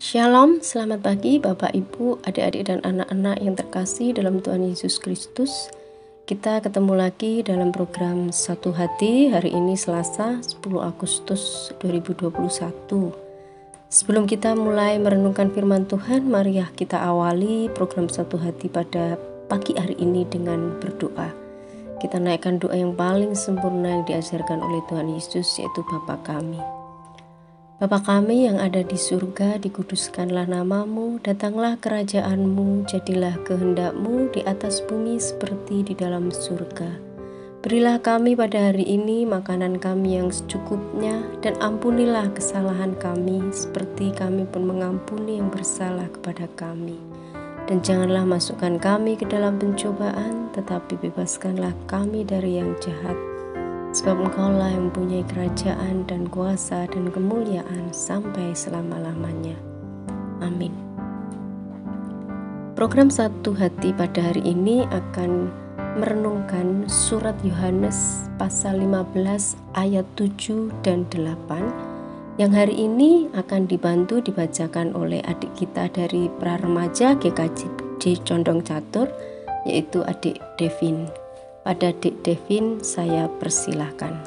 Shalom, selamat pagi Bapak, Ibu, adik-adik dan anak-anak yang terkasih dalam Tuhan Yesus Kristus. Kita ketemu lagi dalam program Satu Hati hari ini Selasa 10 Agustus 2021. Sebelum kita mulai merenungkan firman Tuhan, mari kita awali program Satu Hati pada pagi hari ini dengan berdoa. Kita naikkan doa yang paling sempurna yang diajarkan oleh Tuhan Yesus, yaitu Bapa kami. Bapa kami yang ada di surga, dikuduskanlah namamu, datanglah kerajaanmu, jadilah kehendakmu di atas bumi seperti di dalam surga. Berilah kami pada hari ini makanan kami yang secukupnya, dan ampunilah kesalahan kami seperti kami pun mengampuni yang bersalah kepada kami. Dan janganlah masukkan kami ke dalam pencobaan, tetapi bebaskanlah kami dari yang jahat. Sebab Engkaulah yang mempunyai kerajaan dan kuasa dan kemuliaan sampai selama-lamanya. Amin. Program Satu Hati pada hari ini akan merenungkan surat Yohanes pasal 15 ayat 7 dan 8 yang hari ini akan dibantu dibacakan oleh adik kita dari Praremaja GKJ Condong Catur, yaitu adik Devin. Pada Dik Devin, saya persilahkan.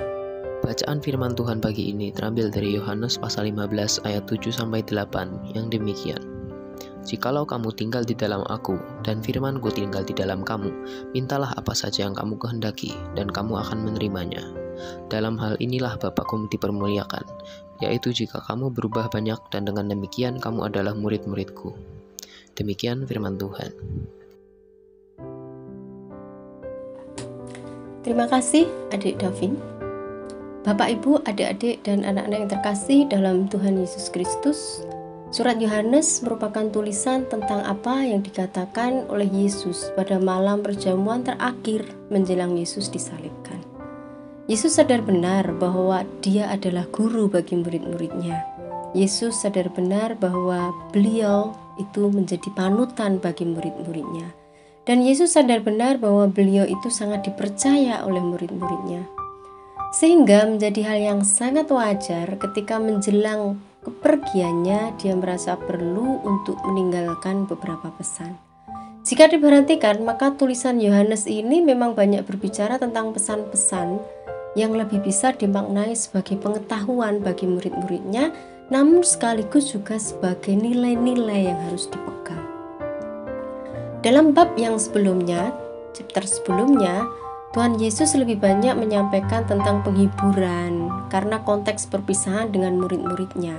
Bacaan firman Tuhan pagi ini terambil dari Yohanes pasal 15 ayat 7-8 yang demikian. Jikalau kamu tinggal di dalam aku, dan firman-Ku tinggal di dalam kamu, mintalah apa saja yang kamu kehendaki, dan kamu akan menerimanya. Dalam hal inilah Bapa-Ku dipermuliakan, yaitu jika kamu berubah banyak, dan dengan demikian kamu adalah murid-murid-Ku. Demikian firman Tuhan. Terima kasih adik Davin. Bapak, Ibu, adik-adik dan anak-anak yang terkasih dalam Tuhan Yesus Kristus, surat Yohanes merupakan tulisan tentang apa yang dikatakan oleh Yesus pada malam perjamuan terakhir menjelang Yesus disalibkan. Yesus sadar benar bahwa dia adalah guru bagi murid-muridnya. Yesus sadar benar bahwa beliau itu menjadi panutan bagi murid-muridnya. Dan Yesus sadar benar bahwa beliau itu sangat dipercaya oleh murid-muridnya. Sehingga menjadi hal yang sangat wajar ketika menjelang kepergiannya dia merasa perlu untuk meninggalkan beberapa pesan. Jika diperhatikan, maka tulisan Yohanes ini memang banyak berbicara tentang pesan-pesan yang lebih bisa dimaknai sebagai pengetahuan bagi murid-muridnya, namun sekaligus juga sebagai nilai-nilai yang harus dipegang. Dalam bab yang sebelumnya, chapter sebelumnya, Tuhan Yesus lebih banyak menyampaikan tentang penghiburan karena konteks perpisahan dengan murid-muridnya.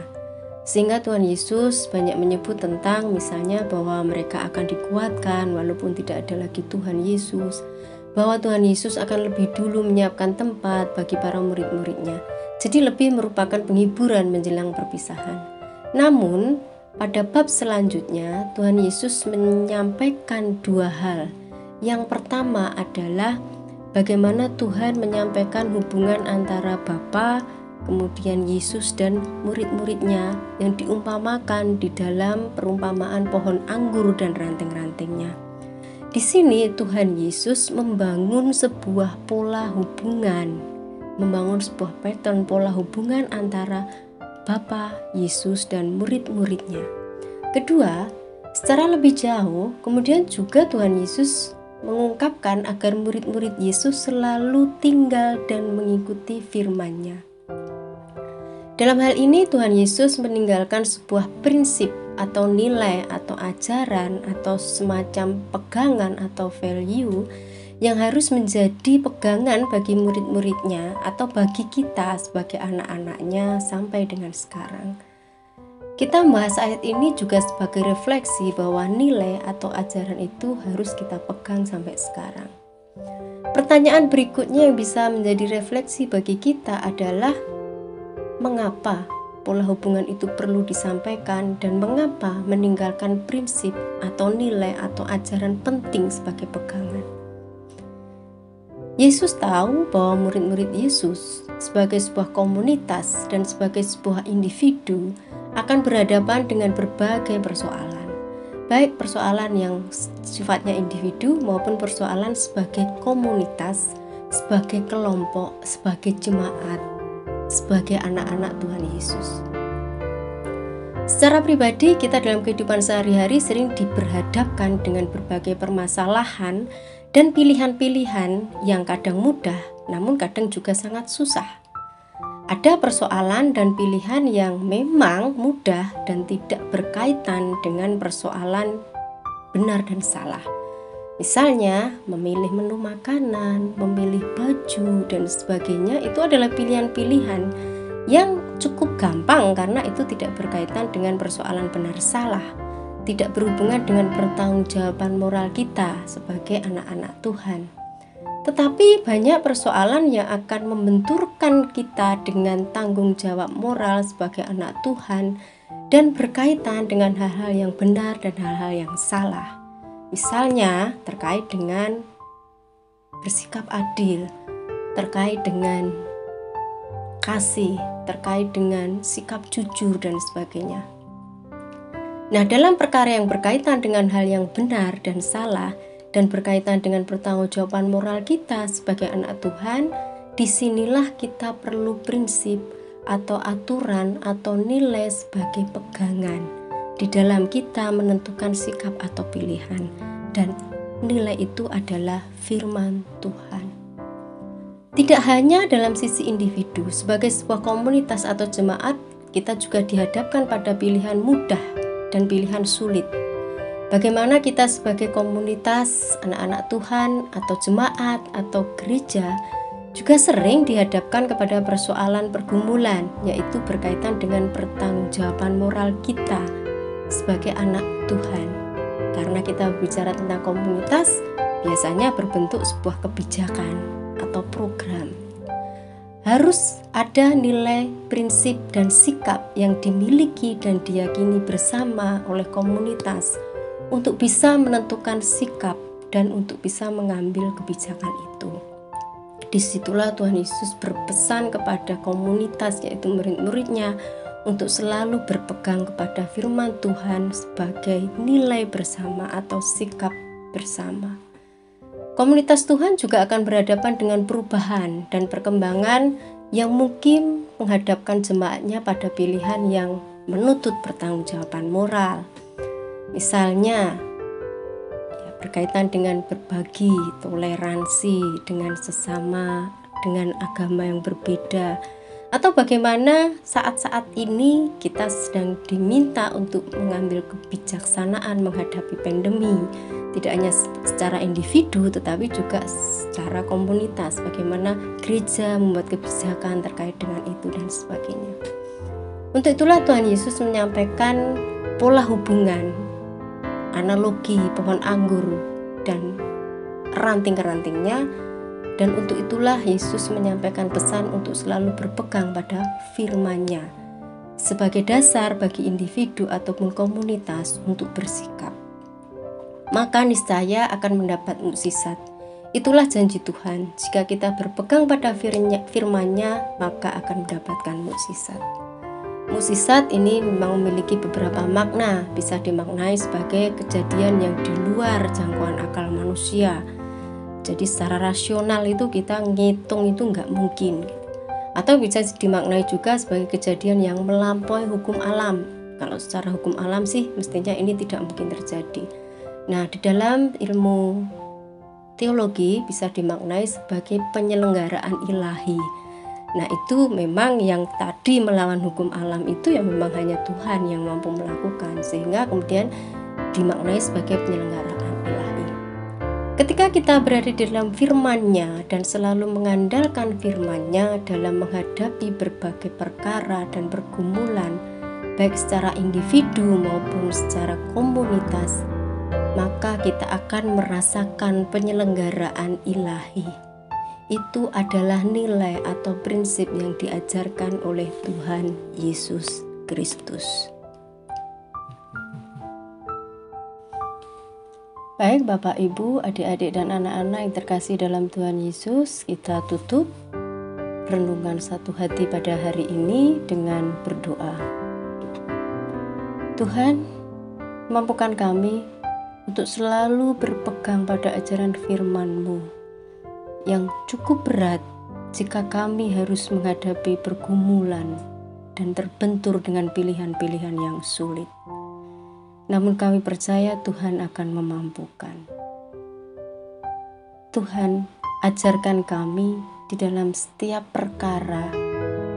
Sehingga Tuhan Yesus banyak menyebut tentang misalnya bahwa mereka akan dikuatkan walaupun tidak ada lagi Tuhan Yesus, bahwa Tuhan Yesus akan lebih dulu menyiapkan tempat bagi para murid-muridnya. Jadi lebih merupakan penghiburan menjelang perpisahan. Namun, pada bab selanjutnya, Tuhan Yesus menyampaikan dua hal. Yang pertama adalah bagaimana Tuhan menyampaikan hubungan antara Bapa, kemudian Yesus dan murid-muridnya yang diumpamakan di dalam perumpamaan pohon anggur dan ranting-rantingnya. Di sini Tuhan Yesus membangun sebuah pola hubungan, membangun sebuah pattern pola hubungan antara Bapa, Yesus, dan murid-muridnya. Kedua, secara lebih jauh, kemudian juga Tuhan Yesus mengungkapkan agar murid-murid Yesus selalu tinggal dan mengikuti firman-Nya. Dalam hal ini, Tuhan Yesus meninggalkan sebuah prinsip atau nilai atau ajaran atau semacam pegangan atau value yang harus menjadi pegangan bagi murid-muridnya atau bagi kita sebagai anak-anaknya sampai dengan sekarang. Kita membahas ayat ini juga sebagai refleksi bahwa nilai atau ajaran itu harus kita pegang sampai sekarang. Pertanyaan berikutnya yang bisa menjadi refleksi bagi kita adalah mengapa pola hubungan itu perlu disampaikan dan mengapa meninggalkan prinsip atau nilai atau ajaran penting sebagai pegangan. Yesus tahu bahwa murid-murid Yesus sebagai sebuah komunitas dan sebagai sebuah individu akan berhadapan dengan berbagai persoalan, baik persoalan yang sifatnya individu maupun persoalan sebagai komunitas, sebagai kelompok, sebagai jemaat, sebagai anak-anak Tuhan Yesus. Secara pribadi, kita dalam kehidupan sehari-hari sering diperhadapkan dengan berbagai permasalahan dan pilihan-pilihan yang kadang mudah, namun kadang juga sangat susah. Ada persoalan dan pilihan yang memang mudah dan tidak berkaitan dengan persoalan benar dan salah. Misalnya, memilih menu makanan, memilih baju, dan sebagainya, itu adalah pilihan-pilihan yang cukup gampang karena itu tidak berkaitan dengan persoalan benar salah, tidak berhubungan dengan pertanggungjawaban moral kita sebagai anak-anak Tuhan. Tetapi banyak persoalan yang akan membenturkan kita dengan tanggung jawab moral sebagai anak Tuhan dan berkaitan dengan hal-hal yang benar dan hal-hal yang salah. Misalnya terkait dengan bersikap adil, terkait dengan kasih, terkait dengan sikap jujur dan sebagainya. Nah, dalam perkara yang berkaitan dengan hal yang benar dan salah dan berkaitan dengan pertanggungjawaban moral kita sebagai anak Tuhan, disinilah kita perlu prinsip atau aturan atau nilai sebagai pegangan di dalam kita menentukan sikap atau pilihan, dan nilai itu adalah firman Tuhan. Tidak hanya dalam sisi individu, sebagai sebuah komunitas atau jemaat, kita juga dihadapkan pada pilihan mudah dan pilihan sulit. Bagaimana kita sebagai komunitas, anak-anak Tuhan, atau jemaat, atau gereja, juga sering dihadapkan kepada persoalan pergumulan, yaitu berkaitan dengan pertanggungjawaban moral kita sebagai anak Tuhan. Karena kita berbicara tentang komunitas, biasanya berbentuk sebuah kebijakan atau program. Harus ada nilai, prinsip, dan sikap yang dimiliki dan diyakini bersama oleh komunitas untuk bisa menentukan sikap dan untuk bisa mengambil kebijakan itu. Disitulah Tuhan Yesus berpesan kepada komunitas, yaitu murid-muridnya, untuk selalu berpegang kepada firman Tuhan sebagai nilai bersama atau sikap bersama. Komunitas Tuhan juga akan berhadapan dengan perubahan dan perkembangan yang mungkin menghadapkan jemaatnya pada pilihan yang menuntut pertanggungjawaban moral. Misalnya, berkaitan dengan berbagi, toleransi dengan sesama, dengan agama yang berbeda, atau bagaimana saat-saat ini kita sedang diminta untuk mengambil kebijaksanaan menghadapi pandemi, tidak hanya secara individu tetapi juga secara komunitas, bagaimana gereja membuat kebijakan terkait dengan itu dan sebagainya. Untuk itulah Tuhan Yesus menyampaikan pola hubungan, analogi pohon anggur dan ranting-rantingnya, dan untuk itulah Yesus menyampaikan pesan untuk selalu berpegang pada firman-Nya sebagai dasar bagi individu ataupun komunitas untuk bersikap. Maka niscaya akan mendapat mukjizat. Itulah janji Tuhan, jika kita berpegang pada firman-Nya maka akan mendapatkan mukjizat. Mukjizat ini memang memiliki beberapa makna, bisa dimaknai sebagai kejadian yang di luar jangkauan akal manusia. Jadi secara rasional itu kita ngitung itu nggak mungkin. Atau bisa dimaknai juga sebagai kejadian yang melampaui hukum alam. Kalau secara hukum alam sih mestinya ini tidak mungkin terjadi. Nah, di dalam ilmu teologi bisa dimaknai sebagai penyelenggaraan ilahi. Nah, itu memang yang tadi melawan hukum alam itu yang memang hanya Tuhan yang mampu melakukan, sehingga kemudian dimaknai sebagai penyelenggaraan ilahi. Ketika kita berada di dalam firman-Nya dan selalu mengandalkan firman-Nya dalam menghadapi berbagai perkara dan pergumulan, baik secara individu maupun secara komunitas, maka kita akan merasakan penyelenggaraan ilahi. Itu adalah nilai atau prinsip yang diajarkan oleh Tuhan Yesus Kristus. Baik Bapak, Ibu, adik-adik dan anak-anak yang terkasih dalam Tuhan Yesus, kita tutup renungan satu hati pada hari ini dengan berdoa. Tuhan, mampukan kami untuk selalu berpegang pada ajaran firman-Mu yang cukup berat jika kami harus menghadapi pergumulan dan terbentur dengan pilihan-pilihan yang sulit. Namun kami percaya Tuhan akan memampukan. Tuhan, ajarkan kami di dalam setiap perkara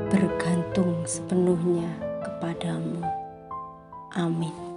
bergantung sepenuhnya kepadamu. Amin.